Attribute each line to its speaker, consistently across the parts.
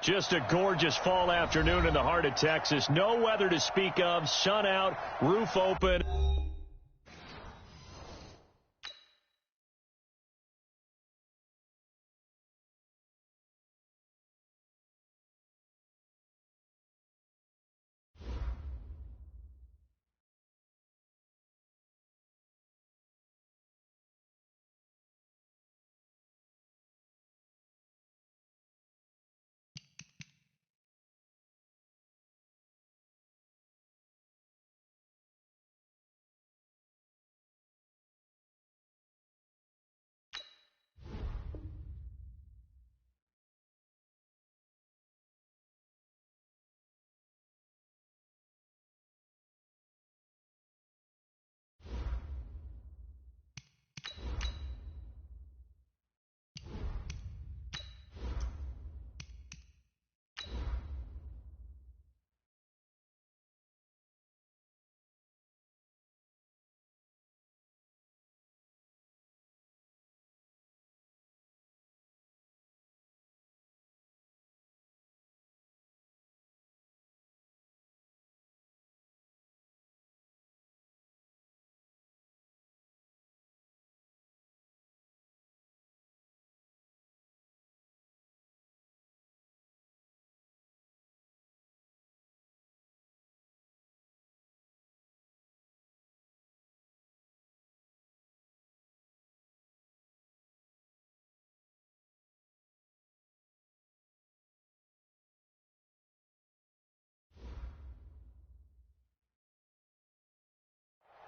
Speaker 1: Just a gorgeous fall afternoon in the heart of Texas. No weather to speak of. Sun out, roof open.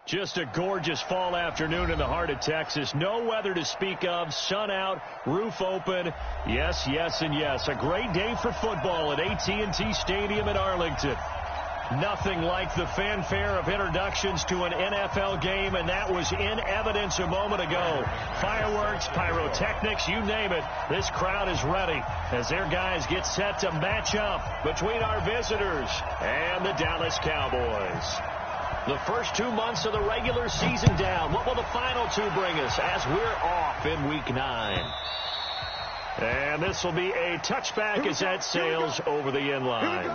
Speaker 1: Just a gorgeous fall afternoon in the heart of Texas. No weather to speak of. Sun out, roof open. Yes, yes, and yes. A great day for football at AT&T Stadium in Arlington. Nothing like the fanfare of introductions to an NFL game, and that was in evidence a moment ago. Fireworks, pyrotechnics, you name it. This crowd is ready as their guys get set to match up between our visitors and the Dallas Cowboys. The first 2 months of the regular season down. What will the final two bring us as we're off in Week 9? And this will be a touchback as that sails over the end line.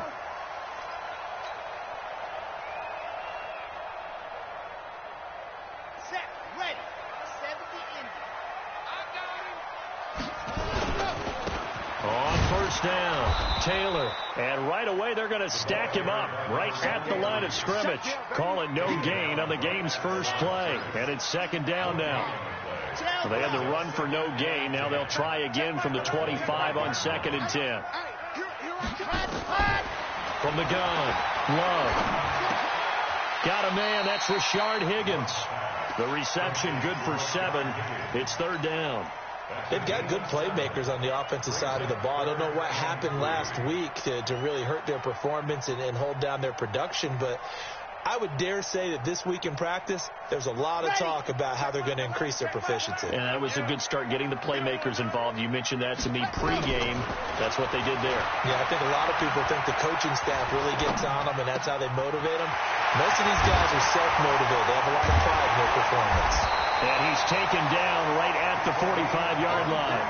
Speaker 1: Down, Taylor, and right away they're going to stack him up right at the line of scrimmage. Call it no gain on the game's first play, and it's second down now. So they had the run for no gain. Now they'll try again from the 25 on 2nd and 10. From the gun, Love. Got a man, that's Rashard Higgins. The reception good for 7. It's third down.
Speaker 2: They've got good playmakers on the offensive side of the ball. I don't know what happened last week to really hurt their performance and hold down their production, but I would dare say that this week in practice, there's a lot of talk about how they're going to increase their proficiency.
Speaker 1: And that was a good start, getting the playmakers involved. You mentioned that to me pregame. That's what they did there.
Speaker 2: Yeah, I think a lot of people think the coaching staff really gets on them, and that's how they motivate them. Most of these guys are self-motivated. They have a lot of pride in their performance.
Speaker 1: And he's taken down right at the 45-yard line.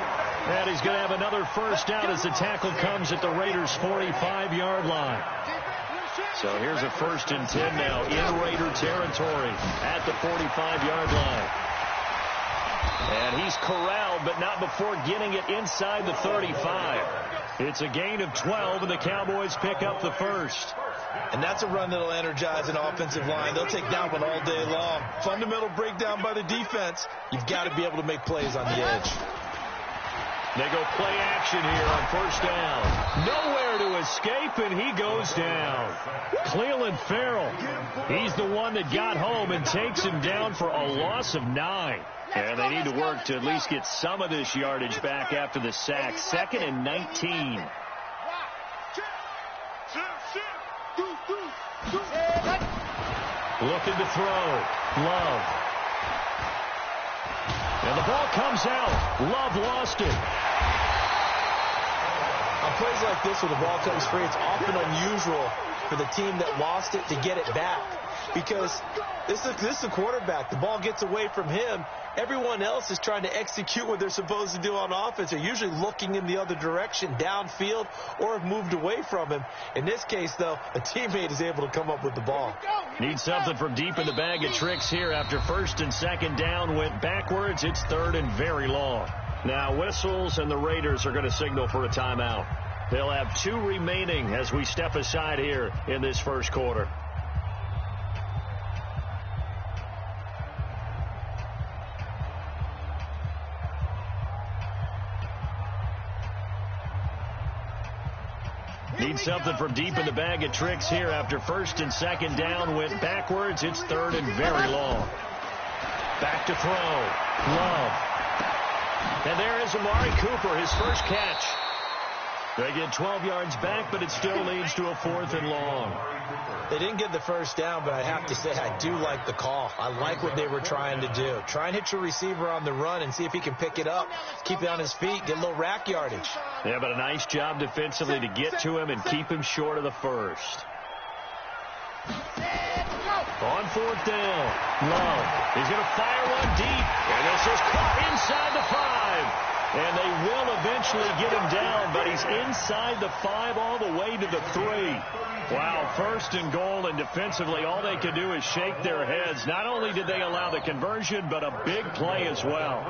Speaker 1: And he's going to have another first down as the tackle comes at the Raiders' 45-yard line. So here's a 1st and 10 now in Raider territory at the 45-yard line. And he's corralled, but not before getting it inside the 35. It's a gain of 12, and the Cowboys pick up the first.
Speaker 2: And that's a run that'll energize an offensive line. They'll take that one all day long. Fundamental breakdown by the defense. You've got to be able to make plays on the edge.
Speaker 1: They go play action here on first down. Nowhere to escape, and he goes down. Cleveland Farrell, he's the one that got home and takes him down for a loss of 9. And they need to work to at least get some of this yardage back after the sack. 2nd and 19. Looking to throw. Love. And the ball comes out. Love lost it.
Speaker 2: On plays like this where the ball comes free, it's often unusual for the team that lost it to get it back. Because this is a quarterback. The ball gets away from him. Everyone else is trying to execute what they're supposed to do on offense. They're usually looking in the other direction, downfield, or have moved away from him. In this case, though, a teammate is able to come up with the ball.
Speaker 1: Need something from deep in the bag of tricks here after first and second down went backwards. It's third and very long. Now whistles, and the Raiders are going to signal for a timeout. They'll have 2 remaining as we step aside here in this first quarter. Need something from deep in the bag of tricks here after first and second down went backwards. It's third and very long. Back to throw. Love. And there is Amari Cooper, his first catch. They get 12 yards back, but it still leads to a 4th and long.
Speaker 2: They didn't get the first down, but I have to say I do like the call. I like what they were trying to do. Try and hit your receiver on the run and see if he can pick it up, keep it on his feet, get a little rack yardage.
Speaker 1: Yeah, but a nice job defensively to get to him and keep him short of the first. On 4th down, Love. He's going to fire one deep, and this is caught inside the 5. And they will eventually get him down, but he's inside the 5 all the way to the 3. Wow, first and goal, and defensively all they can do is shake their heads. Not only did they allow the conversion, but a big play as well.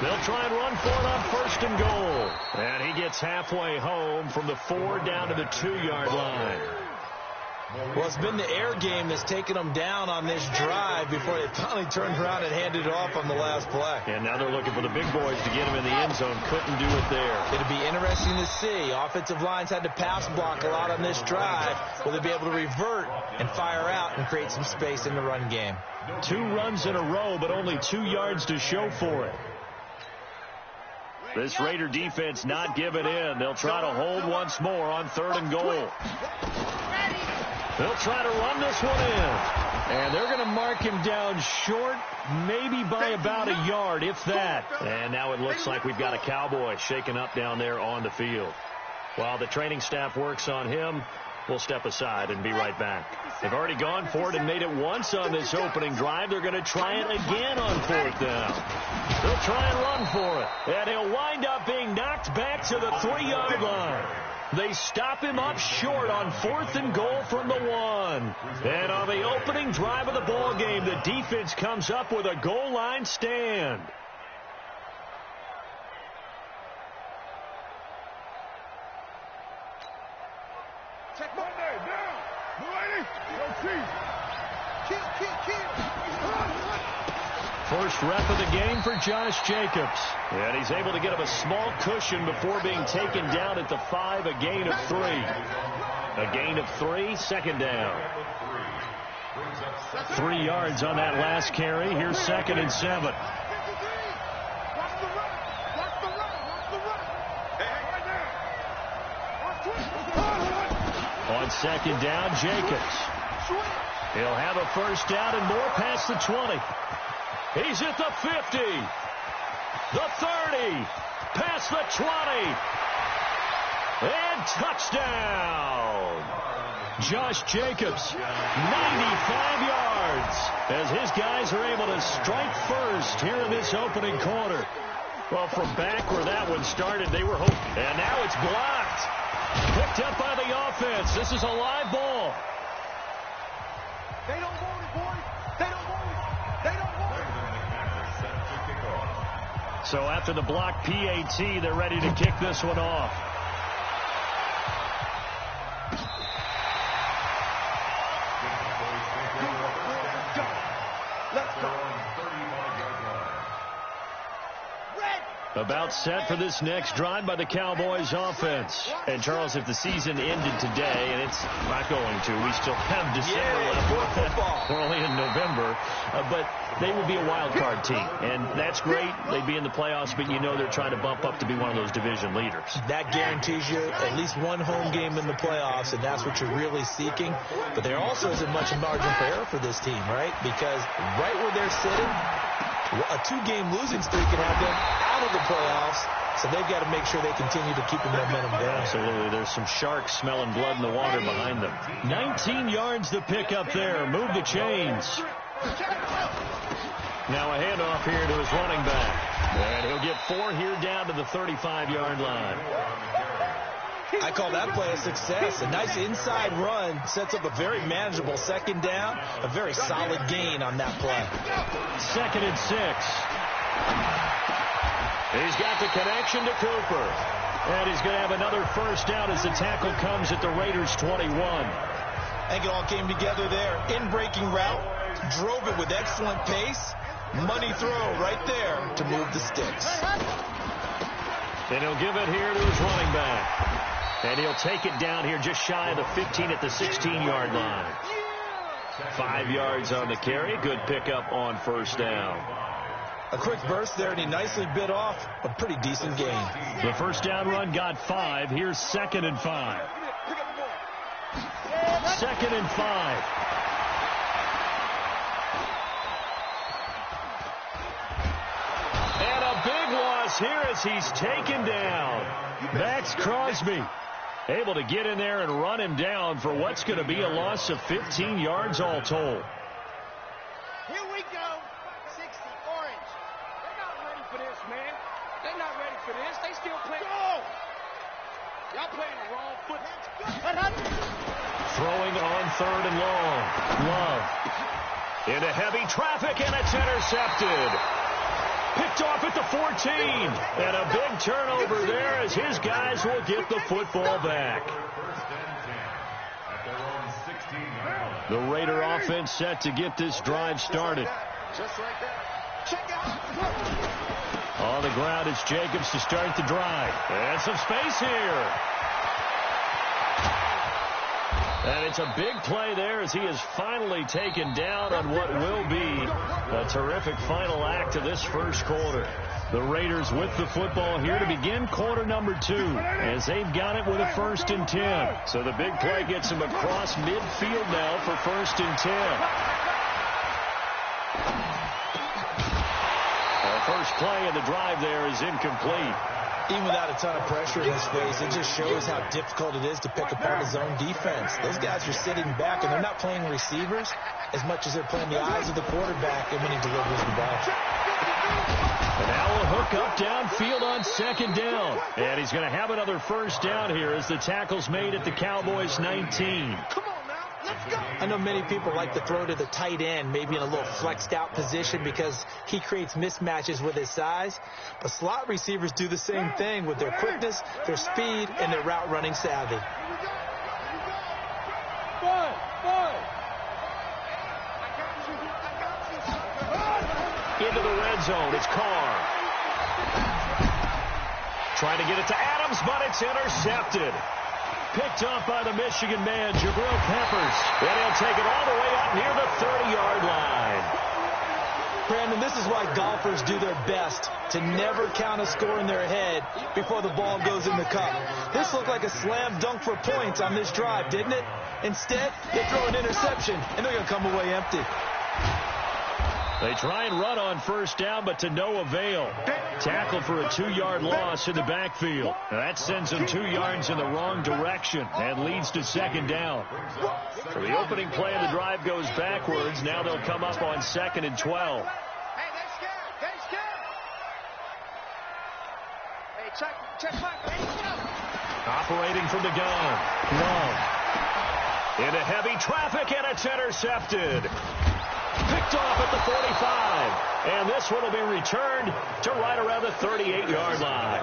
Speaker 1: They'll try and run for it on first and goal. And he gets halfway home from the 4 down to the 2-yard line.
Speaker 2: Well, it's been the air game that's taken them down on this drive before they finally turned around and handed it off on the last play.
Speaker 1: And now they're looking for the big boys to get him in the end zone. Couldn't do it there.
Speaker 2: It'll be interesting to see. Offensive lines had to pass block a lot on this drive. Will they be able to revert and fire out and create some space in the run game?
Speaker 1: 2 runs in a row, but only 2 yards to show for it. This Raider defense not giving in. They'll try to hold once more on 3rd and goal. They'll try to run this one in. And they're going to mark him down short, maybe by about a yard, if that. And now it looks like we've got a Cowboy shaken up down there on the field. While the training staff works on him, we'll step aside and be right back. They've already gone for it and made it once on this opening drive. They're going to try it again on 4th down. They'll try and run for it. And he'll wind up being knocked back to the 3-yard line. They stop him up short on 4th and goal from the 1. And on the opening drive of the ball game, the defense comes up with a goal line stand.
Speaker 3: Check Monday, down. Ready? Go Chiefs.
Speaker 1: First rep of the game for Josh Jacobs. And he's able to get him a small cushion before being taken down at the 5, a gain of 3. A gain of 3, second down. 3 yards on that last carry. Here's 2nd and 7. On 2nd down, Jacobs. He'll have a first down and more past the 20. He's at the 50, the 30, past the 20, and touchdown. Josh Jacobs, 95 yards, as his guys are able to strike first here in this opening quarter. Well, from back where that one started, they were hoping. And now it's blocked. Picked up by the offense. This is a live ball.
Speaker 3: They don't want it, boys. They don't want it. They don't want it.
Speaker 1: So after the block PAT, they're ready to kick this one off.
Speaker 3: Let's go.
Speaker 1: About set for this next drive by the Cowboys offense. And, Charles, if the season ended today, and it's not going to, we still have December left. We're only in November. But they would be a wild card team. And that's great. They'd be in the playoffs, but you know they're trying to bump up to be one of those division leaders.
Speaker 2: That guarantees you at least one home game in the playoffs, and that's what you're really seeking. But there also isn't much margin for error for this team, right? Because right where they're sitting, A 2-game losing streak can have them out of the playoffs, so they've got to make sure they continue to keep the momentum going.
Speaker 1: Absolutely. There's some sharks smelling blood in the water behind them. 19 yards to pick up there. Move the chains. Now a handoff here to his running back. And he'll get 4 here down to the 35-yard line.
Speaker 2: I call that play a success. A nice inside run sets up a very manageable second down. A very solid gain on that play.
Speaker 1: 2nd and 6. He's got the connection to Cooper. And he's going to have another first down as the tackle comes at the Raiders' 21.
Speaker 2: I think it all came together there. In-breaking route. Drove it with excellent pace. Money throw right there to move the sticks.
Speaker 1: And he'll give it here to his running back. And he'll take it down here just shy of the 15 at the 16-yard line. 5 yards on the carry. Good pickup on first down.
Speaker 2: A quick burst there, and he nicely bit off a pretty decent gain.
Speaker 1: The first down run got 5. Here's 2nd and 5. 2nd and 5. And a big loss here as he's taken down. Max Crosby able to get in there and run him down for what's going to be a loss of 15 yards all told.
Speaker 3: Here we go. 60 orange. They're not ready for this, man. They're not ready for this. They still play. Go! Y'all playing the wrong foot.
Speaker 1: Throwing on 3rd and long. Love. Into heavy traffic, and it's intercepted. Picked off at the 14. And a big turnover there as his guys will get the football back. The Raider offense set to get this drive started.
Speaker 3: Just like that. Check out.
Speaker 1: On the ground, it's Jacobs to start the drive. And some space here. And it's a big play there as he is finally taken down on what will be a terrific final act of this first quarter. The Raiders with the football here to begin quarter number 2 as they've got it with a 1st and 10. So the big play gets them across midfield now for 1st and 10. The first play of the drive there is incomplete.
Speaker 2: Even without a ton of pressure in his face, it just shows how difficult it is to pick apart his own defense. Those guys are sitting back, and they're not playing receivers as much as they're playing the eyes of the quarterback and when he delivers the ball.
Speaker 1: And now a hook up downfield on 2nd down. And he's going to have another first down here as the tackle's made at the Cowboys' 19.
Speaker 3: Come on now. Let's go.
Speaker 2: I know many people like to throw to the tight end, maybe in a little flexed out position because he creates mismatches with his size. But slot receivers do the same thing with their quickness, their speed, and their route running savvy.
Speaker 1: Into the red zone, it's Carr. Trying to get it to Adams, but it's intercepted. Picked off by the Michigan man, Jabril Peppers. And he'll take it all the way up near the 30-yard line.
Speaker 2: Brandon, this is why golfers do their best to never count a score in their head before the ball goes in the cup. This looked like a slam dunk for points on this drive, didn't it? Instead, they throw an interception, and they're going to come away empty.
Speaker 1: They try and run on first down, but to no avail. Tackle for a 2-yard loss in the backfield. Now that sends them 2 yards in the wrong direction and leads to 2nd down. So the opening play of the drive goes backwards. Now they'll come up on 2nd and 12.
Speaker 3: Hey, they're scared. They're scared. Hey, check back.
Speaker 1: Operating from the gun. Love. Into heavy traffic, and it's intercepted. Picked off at the 45. And this one will be returned to right around the 38-yard line.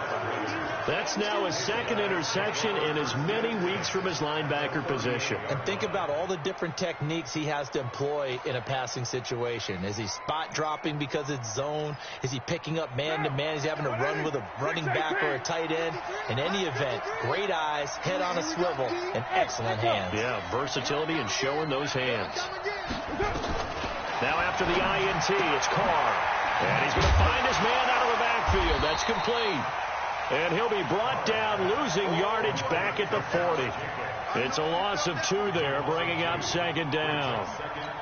Speaker 1: That's now his 2nd interception in as many weeks from his linebacker position.
Speaker 2: And think about all the different techniques he has to employ in a passing situation. Is he spot dropping because it's zone? Is he picking up man-to-man? Is he having to run with a running back or a tight end? In any event, great eyes, head on a swivel, and excellent hands.
Speaker 1: Yeah, versatility and showing those hands. Now after the INT, it's Carr. And he's going to find his man out of the backfield. That's complete. And he'll be brought down, losing yardage back at the 40. It's a loss of 2 there, bringing up 2nd down.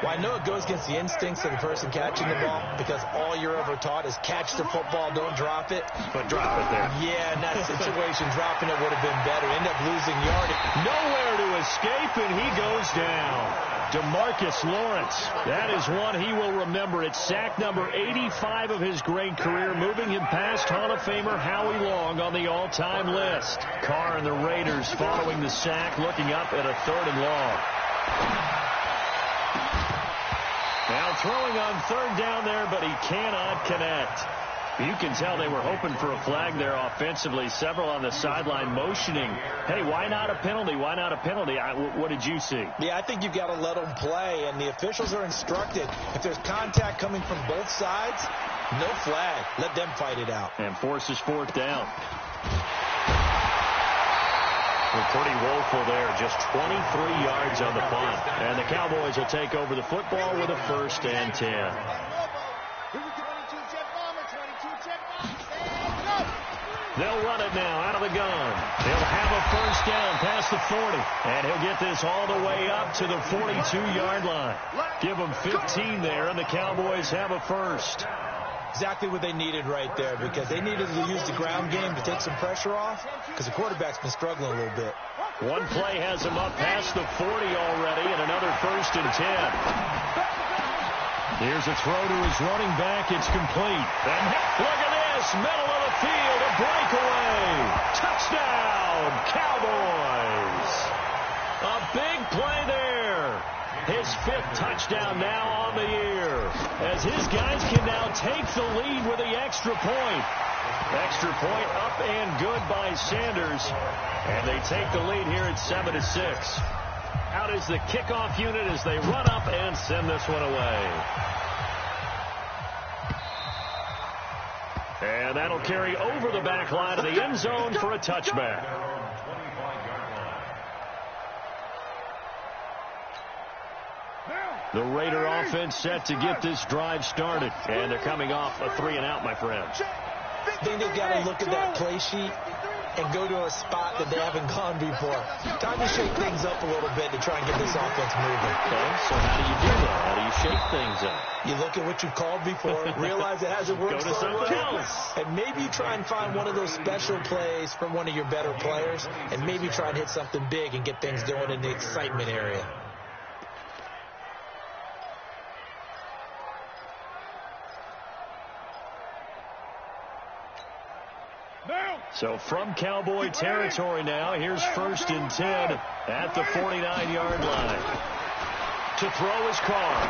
Speaker 2: Well, I know it goes against the instincts of the person catching the ball because all you're ever taught is catch the football, don't drop it.
Speaker 1: But drop it there.
Speaker 2: Yeah, in that situation, dropping it would have been better. End up losing yardage.
Speaker 1: Nowhere to escape, and he goes down. DeMarcus Lawrence, that is one he will remember. It's sack number 85 of his great career, moving him past Hall of Famer Howie Long on the all-time list. Carr and the Raiders following the sack, looking up at a 3rd and long. Now throwing on 3rd down there, but he cannot connect. You can tell they were hoping for a flag there offensively. Several on the sideline motioning, hey, why not a penalty? Why not a penalty? What did you see?
Speaker 2: Yeah, I think you've got to let them play, and the officials are instructed. If there's contact coming from both sides, no flag. Let them fight it out.
Speaker 1: And forces 4th down. We're pretty woeful there. Just 23 yards on the punt. And the Cowboys will take over the football with a 1st and 10. They'll run it now out of the gun. He'll have a 1st down past the 40. And he'll get this all the way up to the 42-yard line. Give them 15 there, and the Cowboys have a 1st.
Speaker 2: Exactly what they needed right there, because they needed to use the ground game to take some pressure off, because the quarterback's been struggling a little bit.
Speaker 1: One play has him up past the 40 already, and another 1st and 10. Here's a throw to his running back. It's complete. And look at this, middle of the field, a breakaway. Touchdown, Cowboys. A big play there. His 5th touchdown now on the year, as his guys can now take the lead with the extra point. Extra point up and good by Sanders, and they take the lead here at 7-6. Out is the kickoff unit as they run up and send this one away. And that'll carry over the back line of the end zone for a touchback. The Raider offense set to get this drive started. And they're coming off a 3-and-out, my friend.
Speaker 2: I think they've got to look at that play sheet and go to a spot that they haven't gone before. Time to shake things up a little bit to try and get this offense moving.
Speaker 1: Okay, so how do you do that? How do you shake things up?
Speaker 2: You look at what you called before, realize it hasn't worked
Speaker 1: so
Speaker 2: something
Speaker 1: well,
Speaker 2: else. And maybe you try and find one of those special plays from one of your better players, and maybe try and hit something big and get things going in the excitement area.
Speaker 1: So from Cowboy territory now, here's 1st and 10 at the 49-yard line. To throw is Carr.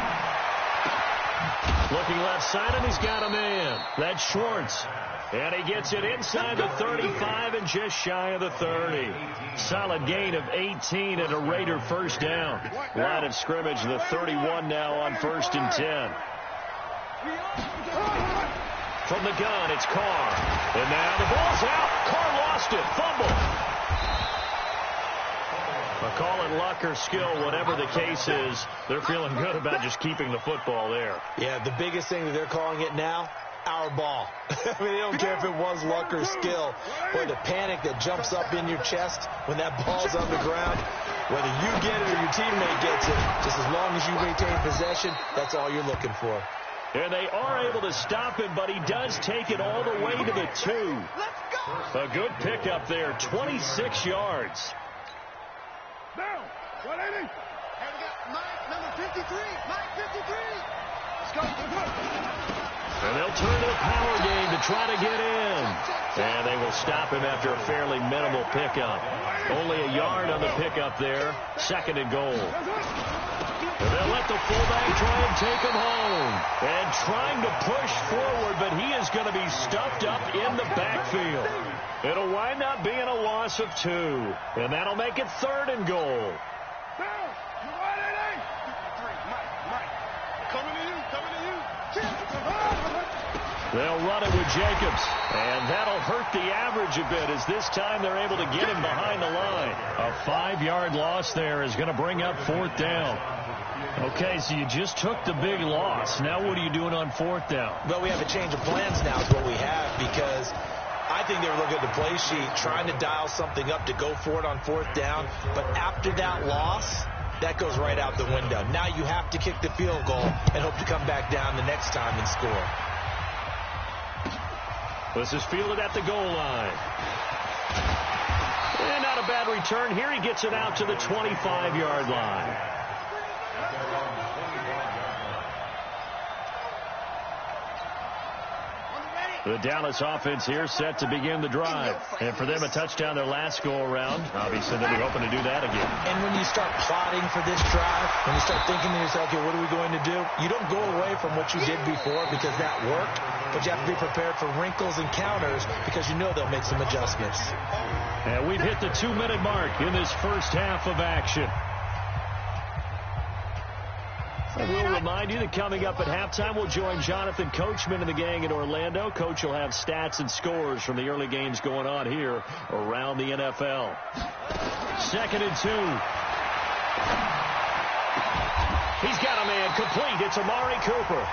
Speaker 1: Looking left side, and he's got a man. That's Schwartz. And he gets it inside the 35 and just shy of the 30. Solid gain of 18 and a Raider 1st down. Line of scrimmage, the 31 now on 1st and 10. From the gun, it's Carr. And now the ball's out. Carr lost it. Fumble. Call it luck or skill, whatever the case is. They're feeling good about just keeping the football there.
Speaker 2: Yeah, the biggest thing that they're calling it now, our ball. I mean, they don't care if it was luck or skill. Or the panic that jumps up in your chest when that ball's on the ground. Whether you get it or your teammate gets it, just as long as you maintain possession, that's all you're looking for.
Speaker 1: And they are able to stop him, but he does take it all the way to the 2. A good pickup there, 26 yards.
Speaker 3: Now, 180. And we got Mike, number 53. Mike, 53. Let's go.
Speaker 1: And they'll turn to the power game to try to get in. And they will stop him after a fairly minimal pickup. Only a yard on the pickup there. 2nd and goal. And they'll let the fullback try and take him home. And trying to push forward, but he is going to be stuffed up in the backfield. It'll wind up being a loss of 2. And that'll make it 3rd and goal. They'll run it with Jacobs. And that'll hurt the average a bit, as this time they're able to get him behind the line. A 5-yard loss there is going to bring up 4th down. Okay, so you just took the big loss. Now what are you doing on 4th down?
Speaker 2: Well, we have a change of plans now is what we have, because I think they were looking at the play sheet, trying to dial something up to go for it on 4th down. But after that loss, that goes right out the window. Now you have to kick the field goal and hope to come back down the next time and score.
Speaker 1: This is fielded at the goal line. And not a bad return here. He gets it out to the 25-yard line. The Dallas offense here set to begin the drive. And for them, a touchdown their last go-around. Obviously, they'll be hoping to do that again.
Speaker 2: And when you start plotting for this drive, when you start thinking to yourself, okay, what are we going to do? You don't go away from what you did before because that worked, but you have to be prepared for wrinkles and counters because you know they'll make some adjustments.
Speaker 1: And we've hit the 2-minute mark in this first half of action. And we'll remind you that coming up at halftime, we'll join Jonathan Coachman and the gang in Orlando. Coach will have stats and scores from the early games going on here around the NFL. 2nd and 2. He's got a man complete. It's Amari Cooper.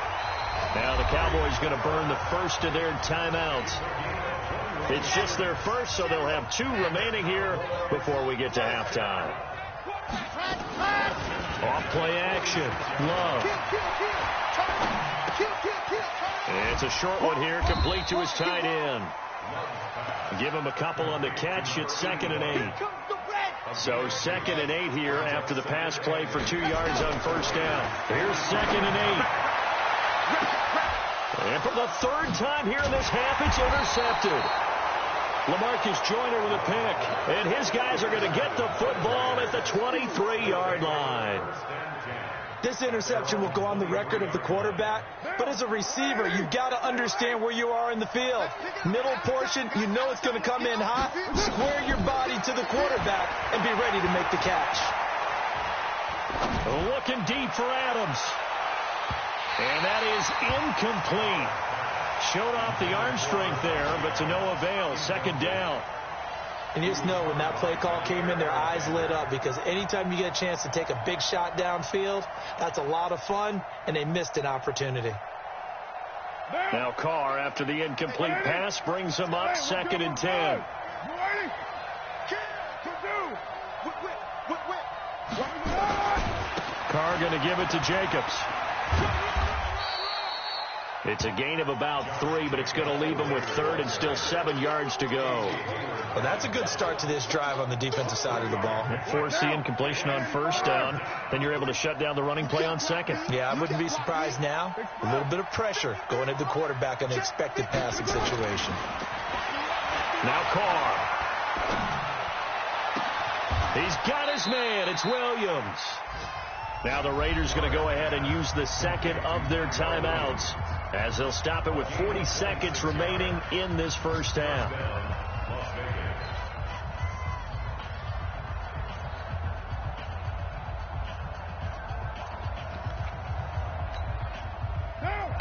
Speaker 1: Now the Cowboys going to burn the first of their timeouts. It's just their first, so they'll have 2 remaining here before we get to halftime. Off play action. Love. It's a short one here, complete to his tight end. Give him a couple on the catch. It's 2nd and 8. So 2nd and 8 here after the pass play for 2 yards on 1st down. Here's 2nd and 8. And for the 3rd time here in this half, it's intercepted. LaMarcus Joyner with a pick, and his guys are going to get the football at the 23-yard line.
Speaker 2: This interception will go on the record of the quarterback, but as a receiver, you've got to understand where you are in the field. Middle portion, you know it's going to come in hot. Square your body to the quarterback and be ready to make the catch.
Speaker 1: Looking deep for Adams. And that is incomplete. Showed off the arm strength there, but to no avail. 2nd down.
Speaker 2: And you just know when that play call came in, their eyes lit up because anytime you get a chance to take a big shot downfield, that's a lot of fun, and they missed an opportunity.
Speaker 1: Now Carr, after the incomplete pass, brings him up 2nd and 10. Carr going to give it to Jacobs. It's a gain of about 3, but it's going to leave him with 3rd and still 7 yards to go.
Speaker 2: Well, that's a good start to this drive on the defensive side of the ball.
Speaker 1: Force the incompletion on 1st down. Then you're able to shut down the running play on 2nd.
Speaker 2: Yeah, I wouldn't be surprised now. A little bit of pressure going at the quarterback on the expected passing situation.
Speaker 1: Now Carr. He's got his man. It's Williams. Now the Raiders going to go ahead and use the 2nd of their timeouts as they'll stop it with 40 seconds remaining in this first half.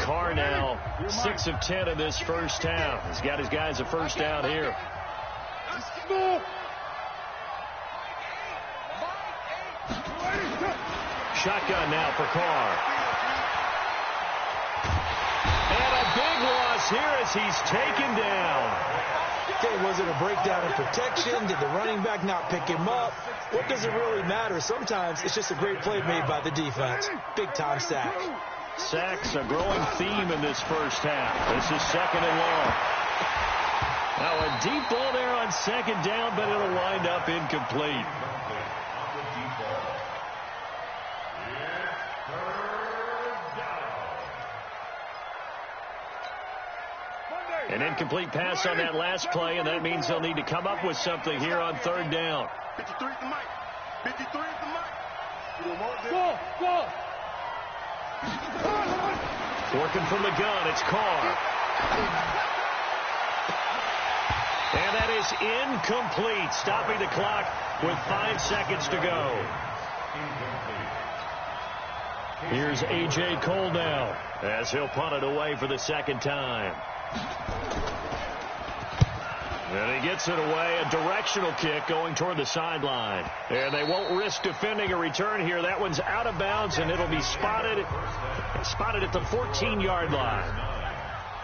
Speaker 1: Carr now 6 of 10 in this first half. He's got his guys a 1st down here. Shotgun now for Carr. And a big loss here as he's taken down.
Speaker 2: Okay, was it a breakdown in protection? Did the running back not pick him up? What does it really matter? Sometimes it's just a great play made by the defense. Big-time sack.
Speaker 1: Sacks a growing theme in this first half. This is 2nd and long. Now a deep ball there on 2nd down, but it'll wind up incomplete. An incomplete pass on that last play, and that means they'll need to come up with something here on 3rd down.
Speaker 3: 53 is the mic. 53 is the mic. Go.
Speaker 1: Working from the gun, it's Carr. And that is incomplete, stopping the clock with 5 seconds to go. Here's A.J. Cole now as he'll punt it away for the 2nd time. And he gets it away, a directional kick going toward the sideline. And they won't risk defending a return here. That one's out of bounds, and it'll be spotted at the 14-yard line.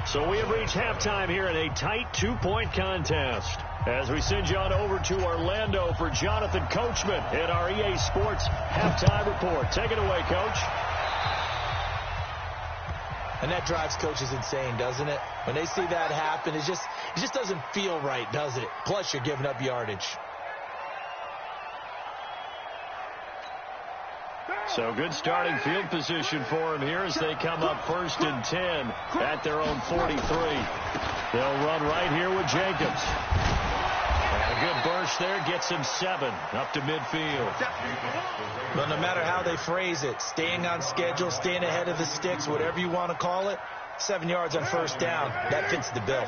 Speaker 1: So we have reached halftime here in a tight 2-point contest. As we send you on over to Orlando for Jonathan Coachman in our EA Sports Halftime Report. Take it away, Coach.
Speaker 2: And that drives coaches insane, doesn't it? When they see that happen, it just doesn't feel right, does it? Plus, you're giving up yardage.
Speaker 1: So good starting field position for them here as they come up 1st and 10 at their own 43. They'll run right here with Jacobs. And a good burst there gets him 7 up to midfield.
Speaker 2: Well, no matter how they phrase it, staying on schedule, staying ahead of the sticks, whatever you want to call it, 7 yards on 1st down, that fits the bill.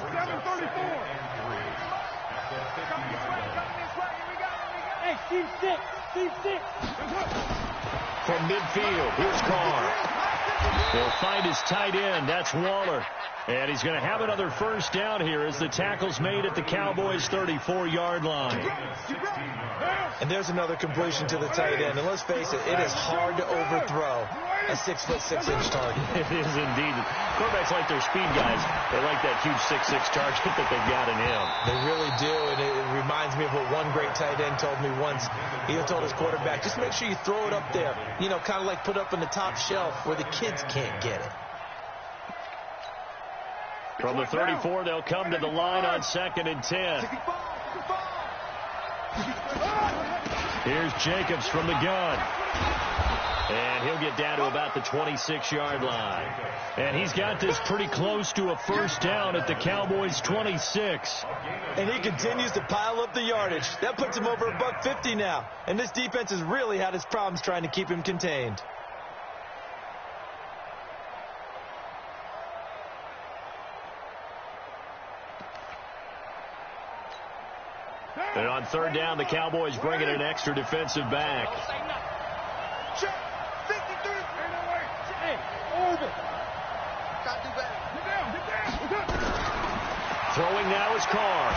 Speaker 3: Hey, Steve 6.
Speaker 1: From midfield, here's Carr. He'll find his tight end. That's Waller. And he's going to have another 1st down here as the tackle's made at the Cowboys' 34-yard line.
Speaker 2: And there's another completion to the tight end. And let's face it, it is hard to overthrow a 6'6" target.
Speaker 1: It is indeed. Quarterbacks like their speed guys. They like that huge 6'6" target that they've got in him.
Speaker 2: They really do, and it reminds me of what one great tight end told me once. He told his quarterback, just make sure you throw it up there. You know, kind of like put up on the top shelf where the kids can't get it.
Speaker 1: From the 34, they'll come to the line on 2nd and 10. Here's Jacobs from the gun. And he'll get down to about the 26-yard line. And he's got this pretty close to a 1st down at the Cowboys' 26.
Speaker 2: And he continues to pile up the yardage. That puts him over $150 now. And this defense has really had its problems trying to keep him contained.
Speaker 1: And on 3rd down, the Cowboys bring in an extra defensive back. Throwing now is Carr.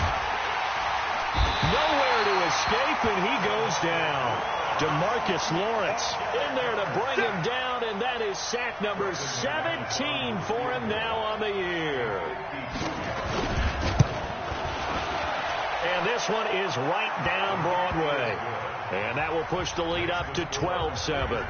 Speaker 1: Nowhere to escape, and he goes down. DeMarcus Lawrence in there to bring him down, and that is sack number 17 for him now on the year. And this one is right down Broadway. And that will push the lead up to 12-7.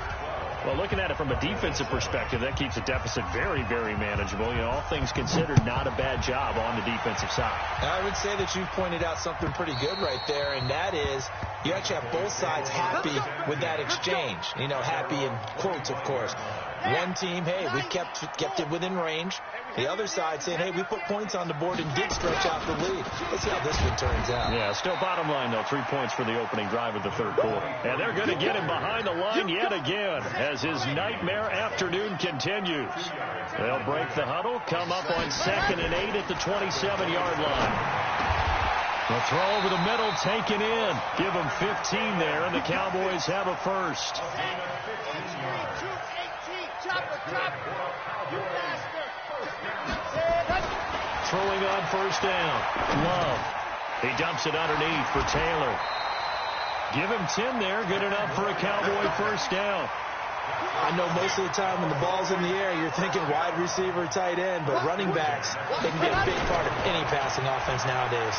Speaker 1: Well, looking at it from a defensive perspective, that keeps the deficit very, very manageable. You know, all things considered, not a bad job on the defensive side.
Speaker 2: I would say that you've pointed out something pretty good right there, and that is you actually have both sides happy with that exchange. You know, happy in quotes, of course. One team, hey, we kept it within range. The other side saying, hey, we put points on the board and did stretch out the lead. Let's see how this one turns out.
Speaker 1: Yeah, still bottom line, though, 3 points for the opening drive of the 3rd quarter. And they're going to get him behind the line yet again as his nightmare afternoon continues. They'll break the huddle, come up on 2nd and 8 at the 27-yard line. The throw over the middle, taken in. Give them 15 there, and the Cowboys have a 1st. Throwing on 1st down. Love. He dumps it underneath for Taylor. Give him 10 there. Good enough for a Cowboy 1st down.
Speaker 2: I know most of the time when the ball's in the air, you're thinking wide receiver, tight end, but running backs, they can be a big part of any passing offense nowadays.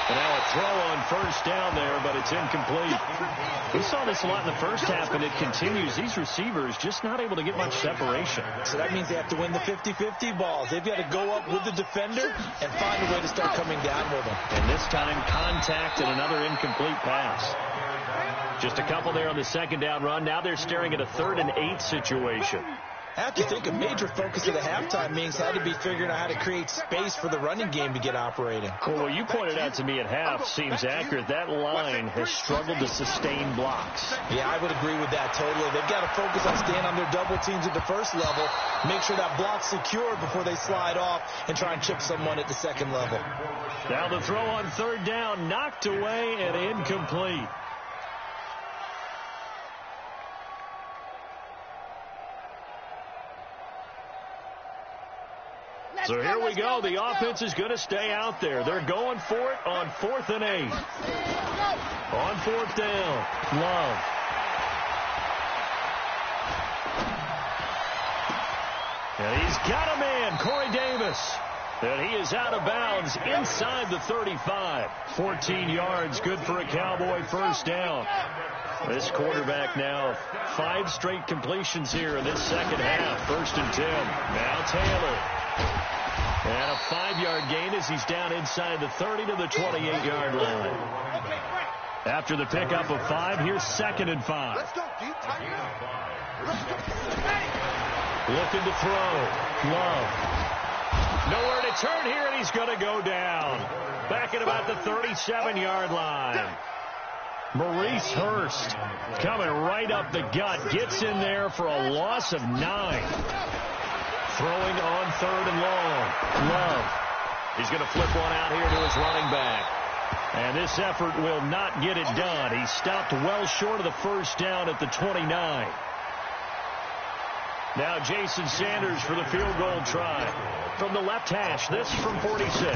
Speaker 1: And now a throw on 1st down there, but it's incomplete. We saw this a lot in the 1st half, and it continues. These receivers just not able to get much separation.
Speaker 2: So that means they have to win the 50-50 balls. They've got to go up with the defender and find a way to start coming down with them.
Speaker 1: And this time, contact and another incomplete pass. Just a couple there on the 2nd down run. Now they're staring at a 3rd and 8 situation.
Speaker 2: I have to think a major focus of the halftime meetings had to be figuring out how to create space for the running game to get operating.
Speaker 1: Well, what you pointed out to me at half seems accurate. That line has struggled to sustain blocks.
Speaker 2: Yeah, I would agree with that totally. They've got to focus on staying on their double teams at the 1st level, make sure that block's secure before they slide off and try and chip someone at the 2nd level.
Speaker 1: Now the throw on 3rd down, knocked away and incomplete. So here we go. The offense is going to stay out there. They're going for it on 4th and 8. On 4th down, Love. And he's got a man, Corey Davis. And he is out of bounds inside the 35. 14 yards, good for a Cowboy first down. This quarterback now 5 straight completions here in this second half. 1st and 10. Now Taylor. And a 5-yard gain as he's down inside the 30 to the 28-yard line. After the pickup of 5, here's 2nd and 5.
Speaker 3: Let's go, D. Tighten up.
Speaker 1: Looking to throw. Love. Nowhere to turn here, and he's going to go down. Back at about the 37-yard line. Maurice Hurst coming right up the gut. Gets in there for a loss of 9. Throwing on 3rd and long. Love. He's going to flip one out here to his running back. And this effort will not get it done. He stopped well short of the first down at the 29. Now Jason Sanders for the field goal try. From the left hash, this from 46.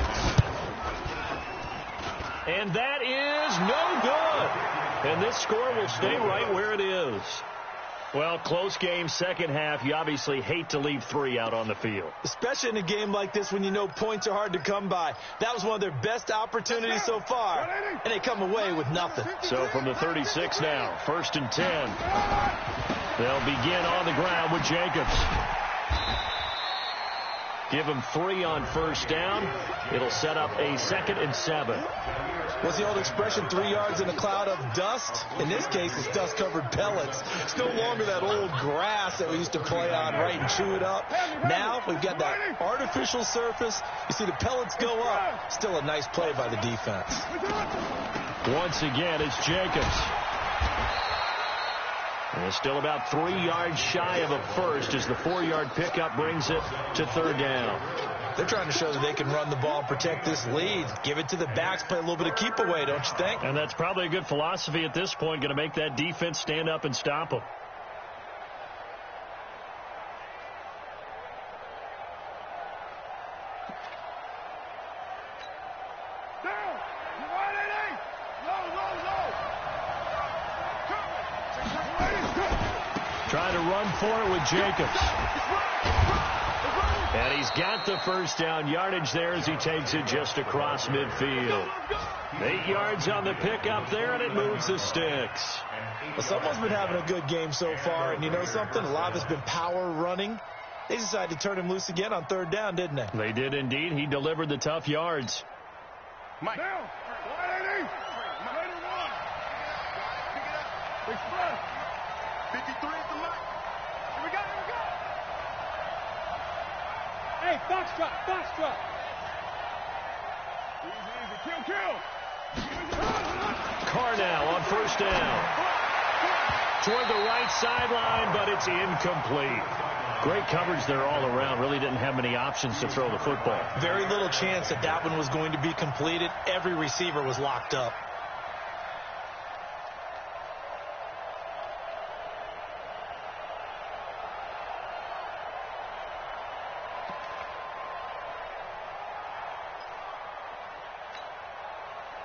Speaker 1: And that is no good. And this score will stay right where it is. Well, close game, second half. You obviously hate to leave 3 out on the field.
Speaker 2: Especially in a game like this when you know points are hard to come by. That was one of their best opportunities so far, and they come away with nothing.
Speaker 1: So from the 36 now, 1st and 10. They'll begin on the ground with Jacobs. Give him 3 on first down. It'll set up a 2nd and 7.
Speaker 2: What's the old expression, 3 yards in a cloud of dust? In this case, it's dust-covered pellets. It's no longer that old grass that we used to play on, right, and chew it up. Now we've got that artificial surface. You see the pellets go up. Still a nice play by the defense.
Speaker 1: Once again, it's Jacobs. And still about 3 yards shy of a first as the 4-yard pickup brings it to 3rd down.
Speaker 2: They're trying to show that they can run the ball and protect this lead. Give it to the backs, play a little bit of keep away, don't you think?
Speaker 1: And that's probably a good philosophy at this point, going to make that defense stand up and stop them. Trying to run for it with Jacobs. And he's got the first down yardage there as he takes it just across midfield. 8 yards on the pickup there, and it moves the sticks.
Speaker 2: Well, someone's been having a good game so far, and you know something? A lot of it's been power running. They decided to turn him loose again on 3rd down, didn't they?
Speaker 1: They did indeed. He delivered the tough yards.
Speaker 3: Mike. Down. 53 is the mark. Here we go, here we go. Hey, foxtrot, foxtrot. Easy, kill.
Speaker 1: Carr now on first down. Toward the right sideline, but it's incomplete. Great coverage there all around. Really didn't have many options to throw the football.
Speaker 2: Very little chance that that one was going to be completed. Every receiver was locked up.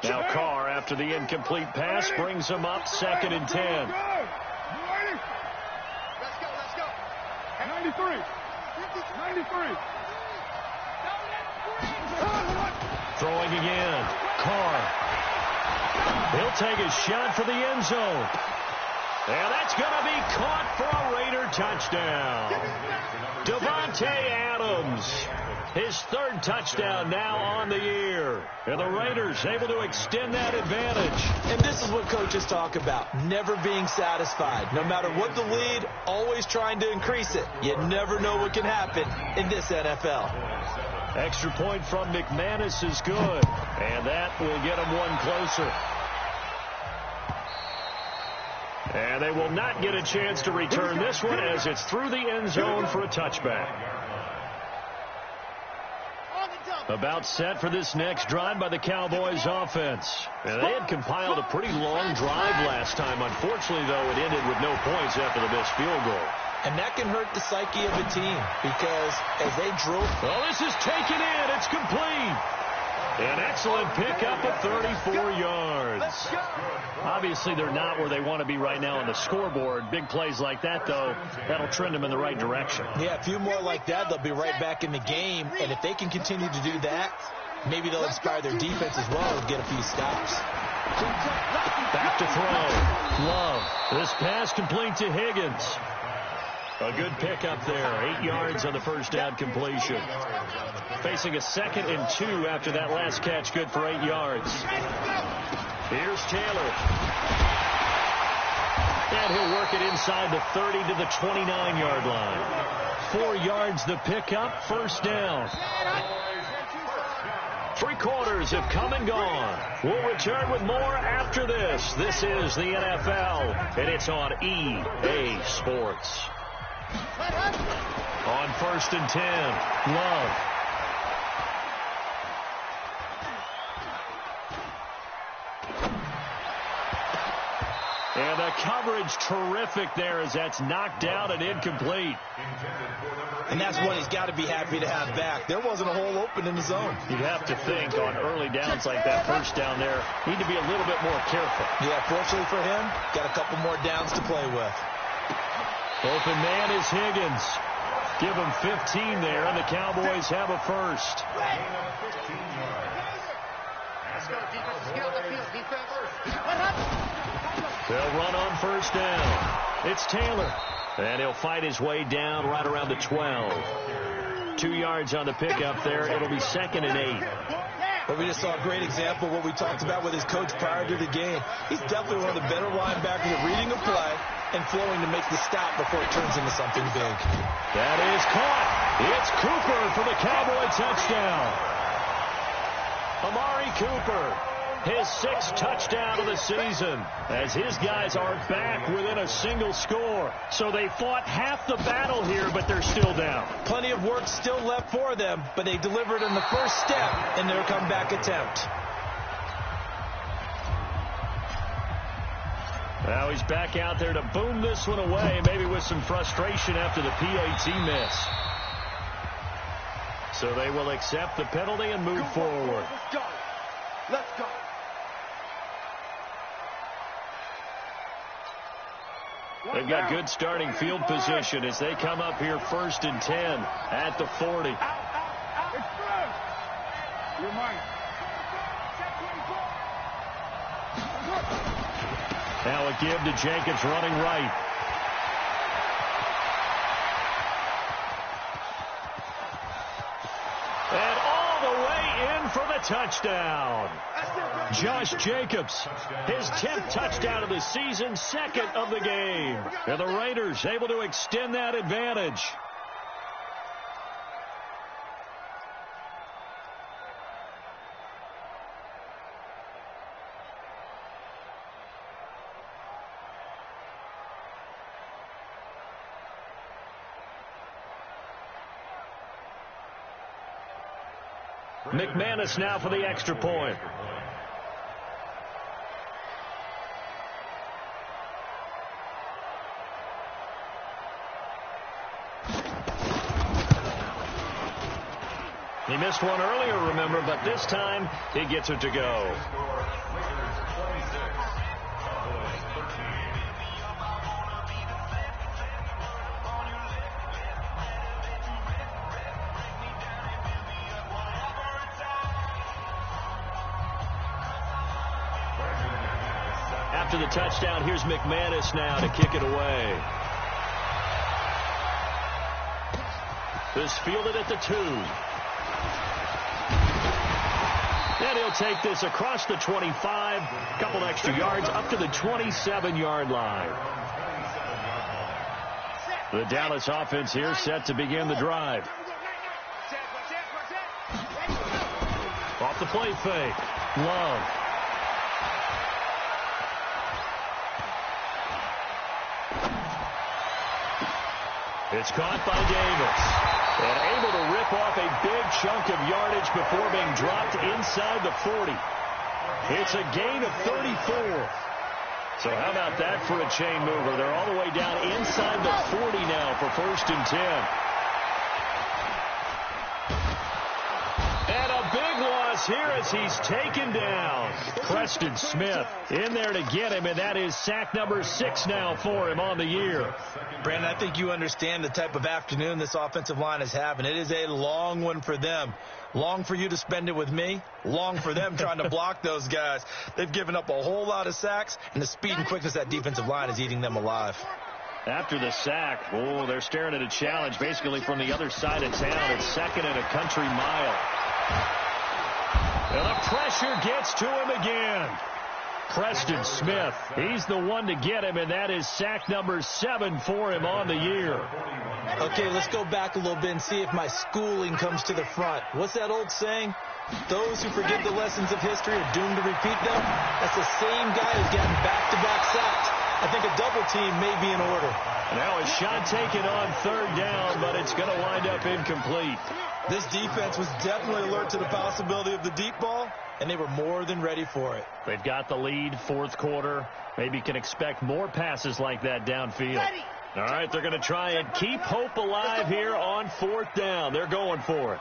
Speaker 1: Now Carr, after the incomplete pass, brings him up 2nd and 10.
Speaker 3: Let's go, let's go. 93. 93.
Speaker 1: Throwing again. Carr. He'll take a shot for the end zone. And that's going to be caught for a Raider touchdown. Devontae Adams. His 3rd touchdown now on the year. And the Raiders able to extend that advantage.
Speaker 2: And this is what coaches talk about, never being satisfied. No matter what the lead, always trying to increase it. You never know what can happen in this NFL.
Speaker 1: Extra point from McManus is good. And that will get him one closer. And they will not get a chance to return this one as it's through the end zone for a touchback. About set for this next drive by the Cowboys offense. And they had compiled a pretty long drive last time. Unfortunately, though, it ended with no points after the missed field goal.
Speaker 2: And that can hurt the psyche of a team because as they drove...
Speaker 1: Well, this is taken in. It's complete. An excellent pickup of 34 yards. Obviously, they're not where they want to be right now on the scoreboard. Big plays like that, though, that'll trend them in the right direction.
Speaker 2: Yeah, a few more like that, they'll be right back in the game. And if they can continue to do that, maybe they'll inspire their defense as well and get a few stops.
Speaker 1: Back to throw. Love. This pass complete to Higgins. A good pickup there. 8 yards on the first down completion. Facing a 2nd and 2 after that last catch. Good for 8 yards. Here's Taylor. And he'll work it inside the 30 to the 29-yard line. 4 yards the pickup. First down. 3 quarters have come and gone. We'll return with more after this. This is the NFL, and it's on EA Sports. On 1st and 10, Love. And the coverage terrific there as that's knocked down and incomplete.
Speaker 2: And that's what he's got to be happy to have back. There wasn't a hole open in the zone.
Speaker 1: You'd have to think on early downs like that, first down there, need to be a little bit more careful.
Speaker 2: Yeah, fortunately for him, got a couple more downs to play with.
Speaker 1: Open man is Higgins. Give him 15 there, and the Cowboys have a first. They'll run on first down. It's Taylor. And he'll fight his way down right around the 12. 2 yards on the pickup there. It'll be 2nd and 8.
Speaker 2: But we just saw a great example of what we talked about with his coach prior to the game. He's definitely one of the better linebackers at reading a play and flowing to make the stop before it turns into something big.
Speaker 1: That is caught. It's Cooper for the Cowboy touchdown. Amari Cooper. His 6th touchdown of the season as his guys are back within a single score. So they fought half the battle here, but they're still down.
Speaker 2: Plenty of work still left for them, but they delivered on the first step in their comeback attempt.
Speaker 1: Now he's back out there to boom this one away, maybe with some frustration after the PAT miss. So they will accept the penalty and move forward.
Speaker 3: Let's go. Let's go.
Speaker 1: They've got good starting field position as they come up here 1st and 10 at the 40.
Speaker 3: You're mine.
Speaker 1: Now a give to Jacobs running right. And all the way in for the touchdown. Josh Jacobs, his 10th touchdown of the season, 2nd of the game. And the Raiders able to extend that advantage. McManus now for the extra point. He missed one earlier, remember, but this time he gets it to go. After the touchdown, here's McManus now to kick it away. This fielded at the 2. And he'll take this across the 25, a couple extra yards up to the 27-yard line. The Dallas offense here set to begin the drive. Off the play fake. Love. It's caught by Davis. And able to rip off a big chunk of yardage before being dropped inside the 40. It's a gain of 34. So how about that for a chain mover? They're all the way down inside the 40 now for 1st and 10. And a big loss is here as he's taken down. Preston Smith in there to get him, and that is sack number 6 now for him on the year.
Speaker 2: Brandon, I think you understand the type of afternoon this offensive line is having. It is a long one for them. Long for you to spend it with me. Long for them trying to block those guys. They've given up a whole lot of sacks, and the speed and quickness of that defensive line is eating them alive.
Speaker 1: After the sack, they're staring at a challenge basically from the other side of town. It's 2nd and a country mile. And the pressure gets to him again. Preston Smith, he's the one to get him, and that is sack number 7 for him on the year.
Speaker 2: Okay, let's go back a little bit and see if my schooling comes to the front. What's that old saying? Those who forget the lessons of history are doomed to repeat them. That's the same guy who's gotten back-to-back sacks. I think a double team may be in order.
Speaker 1: Now a shot taken on 3rd down, but it's going to wind up incomplete.
Speaker 2: This defense was definitely alert to the possibility of the deep ball, and they were more than ready for it.
Speaker 1: They've got the lead, 4th quarter. Maybe can expect more passes like that downfield. All right, they're going to try and keep hope alive here on 4th down. They're going for it.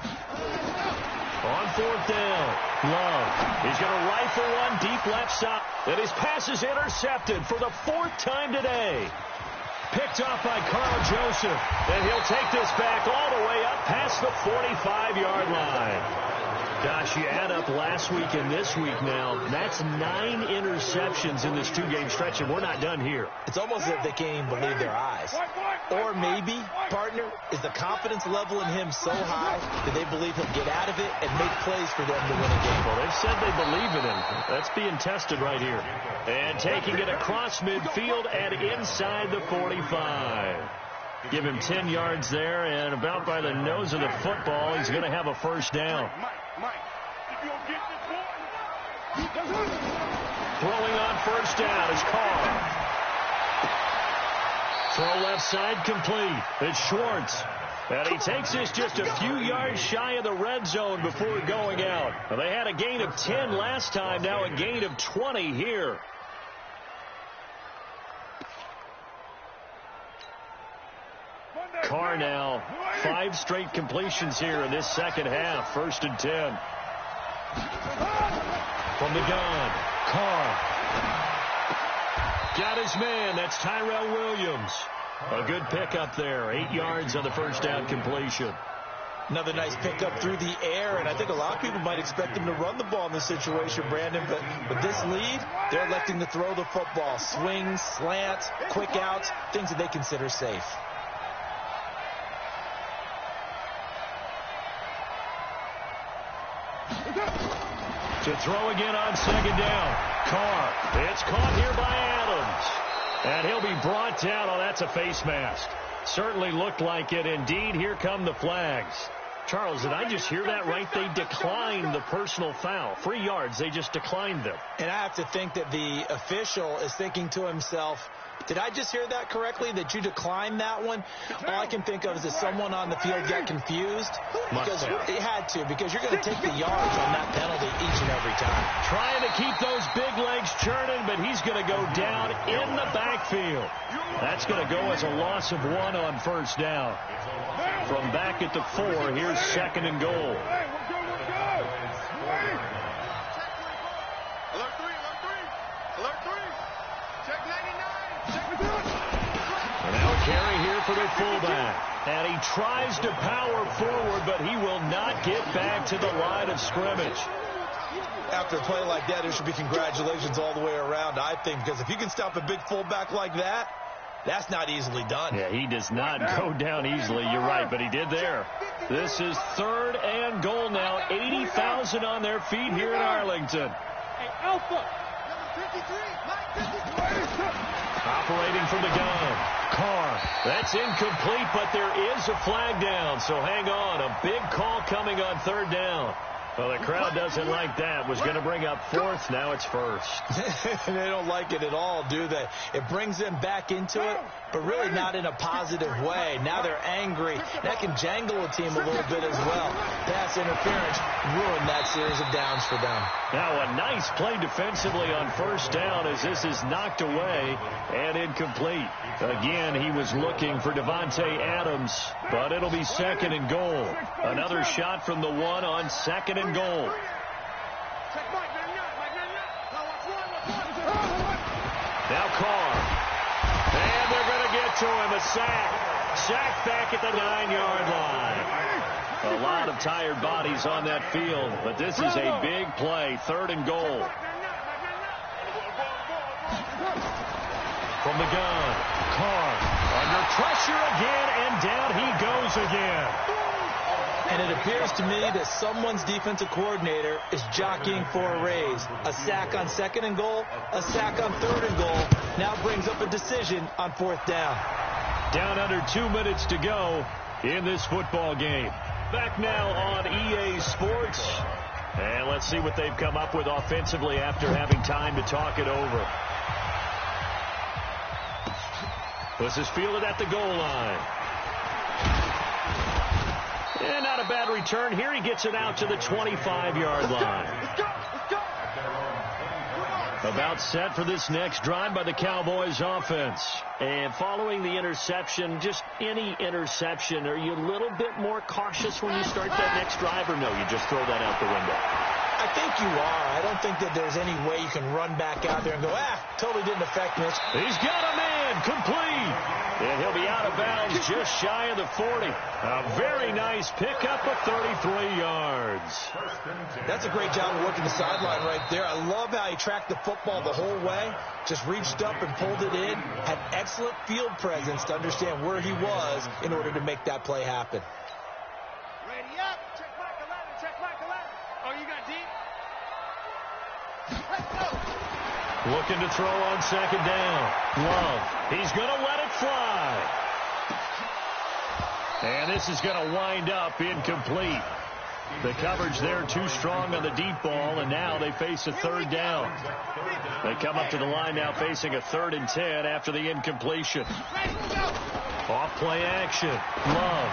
Speaker 1: On 4th down, Love. He's going to rifle one deep left side. And his pass is intercepted for the 4th time today. Picked off by Carl Joseph. And he'll take this back all the way up past the 45-yard line. Gosh, you add up last week and this week now, that's 9 interceptions in this 2-game stretch, and we're not done here.
Speaker 2: It's almost as if they can't even believe their eyes. Or maybe, partner, is the confidence level in him so high that they believe he'll get out of it and make plays for them to win a game.
Speaker 1: Well, they've said they believe in him. That's being tested right here. And taking it across midfield and inside the 45. Give him 10 yards there, and about by the nose of the football, he's going to have a 1st down. Throwing on 1st down is Carr. Throw left side complete. It's Schwartz. And he takes this just a few yards shy of the red zone before going out. Well, they had a gain of 10 last time, now a gain of 20 here. Carr now 5 straight completions here in this 2nd half. 1st and 10. From the gun, Carr. Got his man. That's Tyrell Williams. A good pickup there. 8 yards on the 1st down completion.
Speaker 2: Another nice pickup through the air, and I think a lot of people might expect them to run the ball in this situation, Brandon, but with this lead, they're electing to throw the football. Swings, slants, quick outs, things that they consider safe.
Speaker 1: To throw again on 2nd down. Carr. It's caught here by Adams. And he'll be brought down. Oh, that's a face mask. Certainly looked like it. Indeed, here come the flags. Charles, did I just hear that right? They declined the personal foul. 3 yards. They just declined them.
Speaker 2: And I have to think that the official is thinking to himself, did I just hear that correctly, that you declined that one? All I can think of is that someone on the field got confused. Because it had to, because you're going to take the yards on that penalty each and every time.
Speaker 1: Trying to keep those big legs churning, but he's going to go down in the backfield. That's going to go as a loss of 1 on 1st down. From back at the 4, here's 2nd and goal. Carry here for the fullback. And he tries to power forward, but he will not get back to the line of scrimmage.
Speaker 2: After a play like that, there should be congratulations all the way around, I think, because if you can stop a big fullback like that, that's not easily done.
Speaker 1: Yeah, he does not go down easily. You're right, but he did there. This is 3rd and goal now. 80,000 on their feet here in Arlington.
Speaker 3: Hey, Alpha.
Speaker 1: Operating from the gun. Carr. That's incomplete, but there is a flag down, so hang on. A big call coming on 3rd down. Well, the crowd doesn't like that. Was going to bring up 4th. Now it's 1st.
Speaker 2: They don't like it at all, do they? It brings them back into it, but really not in a positive way. Now they're angry. That can jangle a team a little bit as well. Pass interference ruined that series of downs for them.
Speaker 1: Now a nice play defensively on 1st down as this is knocked away and incomplete. Again, he was looking for Devontae Adams, but it'll be 2nd and goal. Another shot from the 1 on 2nd and goal. sack. Sack back at the 9-yard line. A lot of tired bodies on that field, but this is a big play. 3rd and goal. From the gun, Carr under pressure again, and down he goes again.
Speaker 2: And it appears to me that someone's defensive coordinator is jockeying for a raise. A sack on 2nd and goal, a sack on 3rd and goal, now brings up a decision on 4th down.
Speaker 1: Down under 2 minutes to go in this football game. Back now on EA Sports. And let's see what they've come up with offensively after having time to talk it over. This is fielded at the goal line. And not a bad return here. He gets it out to the 25-yard line. About set for this next drive by the Cowboys offense. And following the interception, just any interception, are you a little bit more cautious when you start that next drive, or no, you just throw that out the window?
Speaker 2: I think you are. I don't think that there's any way you can run back out there and go, totally didn't affect me.
Speaker 1: He's got a man, complete. And he'll be out of bounds just shy of the 40. A very nice pickup of 33 yards.
Speaker 2: That's a great job of working the sideline right there. I love how he tracked the football the whole way. Just reached up and pulled it in. Had excellent field presence to understand where he was in order to make that play happen.
Speaker 3: Ready up. Check back 11. Check back 11. Oh, you got deep? Let's go.
Speaker 1: Looking to throw on 2nd down. Love. He's going to let it fly. And this is going to wind up incomplete. The coverage there too strong on the deep ball, and now they face a 3rd down. They come up to the line now facing a 3rd and 10 after the incompletion. Off play action. Love.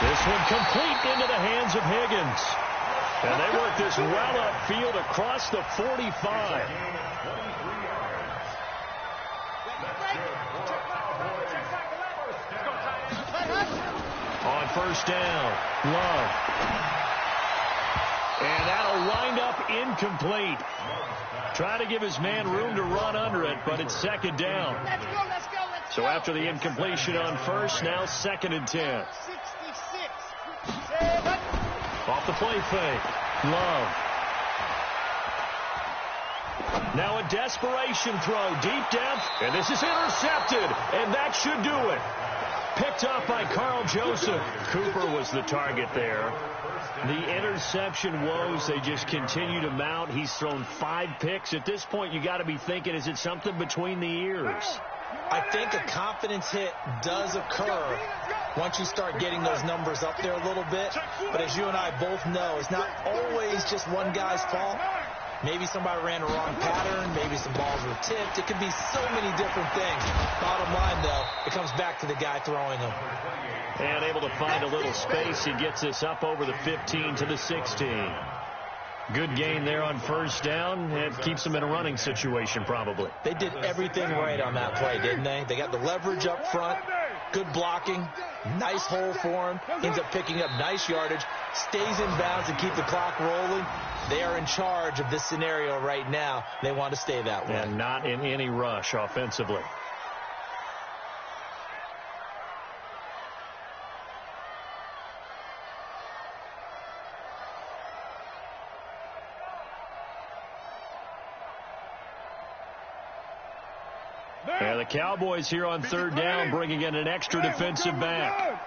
Speaker 1: This one complete into the hands of Higgins. And they work this well upfield across the 45. On 1st down, Love. And that'll wind up incomplete. Trying to give his man room to run under it, but it's 2nd down.
Speaker 3: Let's go, let's go, let's
Speaker 1: So
Speaker 3: go.
Speaker 1: after the incompletion on 1st, now 2nd and 10.
Speaker 3: 66. 7.
Speaker 1: Off the play fake. Love. Now a desperation throw deep down. And this is intercepted. And that should do it. Picked up by Carl Joseph. Cooper was the target there. The interception woes, they just continue to mount. He's thrown 5 picks. At this point, you got to be thinking, is it something between the ears?
Speaker 2: I think a confidence hit does occur once you start getting those numbers up there a little bit. But as you and I both know, it's not always just one guy's fault. Maybe somebody ran a wrong pattern. Maybe some balls were tipped. It could be so many different things. Bottom line, though, it comes back to the guy throwing them.
Speaker 1: And able to find a little space. He gets this up over the 15 to the 16. Good gain there on 1st down. It keeps them in a running situation, probably.
Speaker 2: They did everything right on that play, didn't they? They got the leverage up front, good blocking, nice hole for him, ends up picking up nice yardage, stays in bounds and keep the clock rolling. They are in charge of this scenario right now. They want to stay that way.
Speaker 1: And not in any rush offensively. And the Cowboys here on 3rd down bringing in an extra defensive back.